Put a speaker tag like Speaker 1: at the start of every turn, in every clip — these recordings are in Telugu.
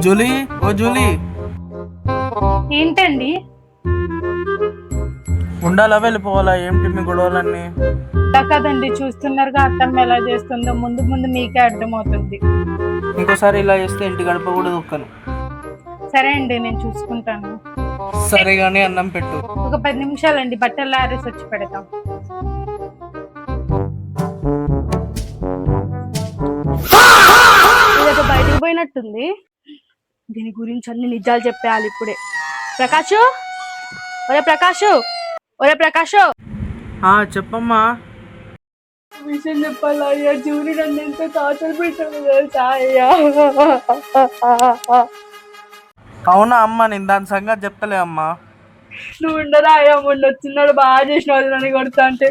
Speaker 1: జూలీ, ఓ జూలీ,
Speaker 2: ఏంటండి?
Speaker 1: ఉండాలా వెళ్ళిపోవాలా? ఏంటి మీ గొడవలన్నీ?
Speaker 2: అలా కదండి, చూస్తున్నారుగా అత్తమ్మ ఎలా చేస్తుందో. ముందు ముందు మీకే అర్థమవుతుంది.
Speaker 1: ఇంకోసారి ఇలా చేస్తే ఇంటి గడప కూడా దొక్కను.
Speaker 2: సరే అండి, నేను చూసుకుంటాను.
Speaker 1: సరే గానీ అన్నం పెట్టు.
Speaker 2: ఒక 10 నిమిషాలండి, బట్టలు ఆరేసి వచ్చి పెడతాం. ఇదొక బయటకు పోయినట్టుంది. దీని గురించి అన్ని నిజాలు చెప్పేయాలి ఇప్పుడే. ప్రకాషు, ఒరే ప్రకాషు, ఒరే ప్రకాషు,
Speaker 1: చెప్పమ్మా.
Speaker 2: విషయం చెప్పాలా అయ్యా? జూని నన్ను ఎంత టార్చర్ పెట్టాను తెలుసా అయ్యా?
Speaker 1: అవునా అమ్మా, నేను దాని సంగతి చెప్తలే అమ్మా.
Speaker 2: నువ్వు ఉండరా అయ్యా? మొన్న వచ్చినాడు బాగా చేసిన వాళ్ళు నన్ను కొడతా అంటే.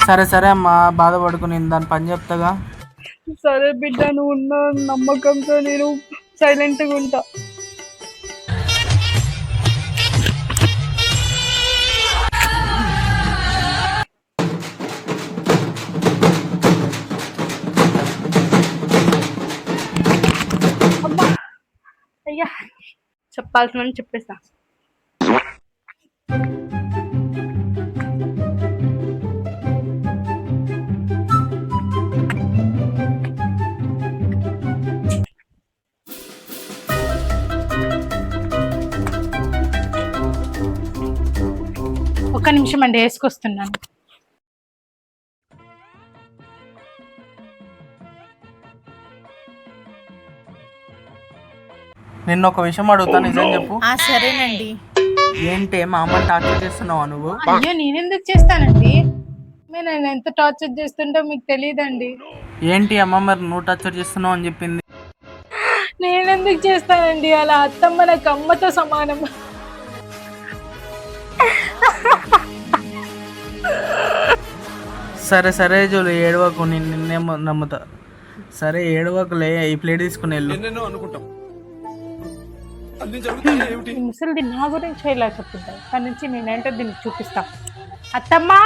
Speaker 1: సరే సరే అమ్మా, బాధపడుకు, నేను దాని పని చెప్తాగా.
Speaker 2: సరే బిడ్డ, నువ్వు ఉన్న నమ్మకంతో నేను సైలెంట్గా ఉంటా. అమ్మా అయ్యా, చెప్పాల్సిన చెప్పేస్తా. ఒక్క నిమిషం అండి, వేసుకొస్తున్నాను.
Speaker 1: నిన్న ఒక విషయం అడుగుతా, నిజం చెప్పు.
Speaker 3: సరేనండి.
Speaker 1: ఏంటి మా అమ్మని టార్చర్ చేస్తున్నావా నువ్వు?
Speaker 2: అయ్యో, నేనెందుకు చేస్తానండి? నేను ఎంత టార్చర్ చేస్తుంటో మీకు తెలియదండి.
Speaker 1: ఏంటి అమ్మ మరి నువ్వు టార్చర్ చేస్తున్నావు అని చెప్పింది?
Speaker 2: నేనెందుకు చేస్తానండి అలా? అత్తమ్మ నాకు అమ్మతో సమానం.
Speaker 1: సరే సరే జోలు, ఏడవకు, నేను నిన్నే నమ్ముతా. సరే ఏడవకులే, ఈ ప్లేట్ తీసుకుని వెళ్ళు.
Speaker 2: ఈ ముసలిది నా గురించి ఇలా చెప్తుంటాయి. దాని నుంచి నేనేంటో దీనికి చూపిస్తా. అత్తమ్మా,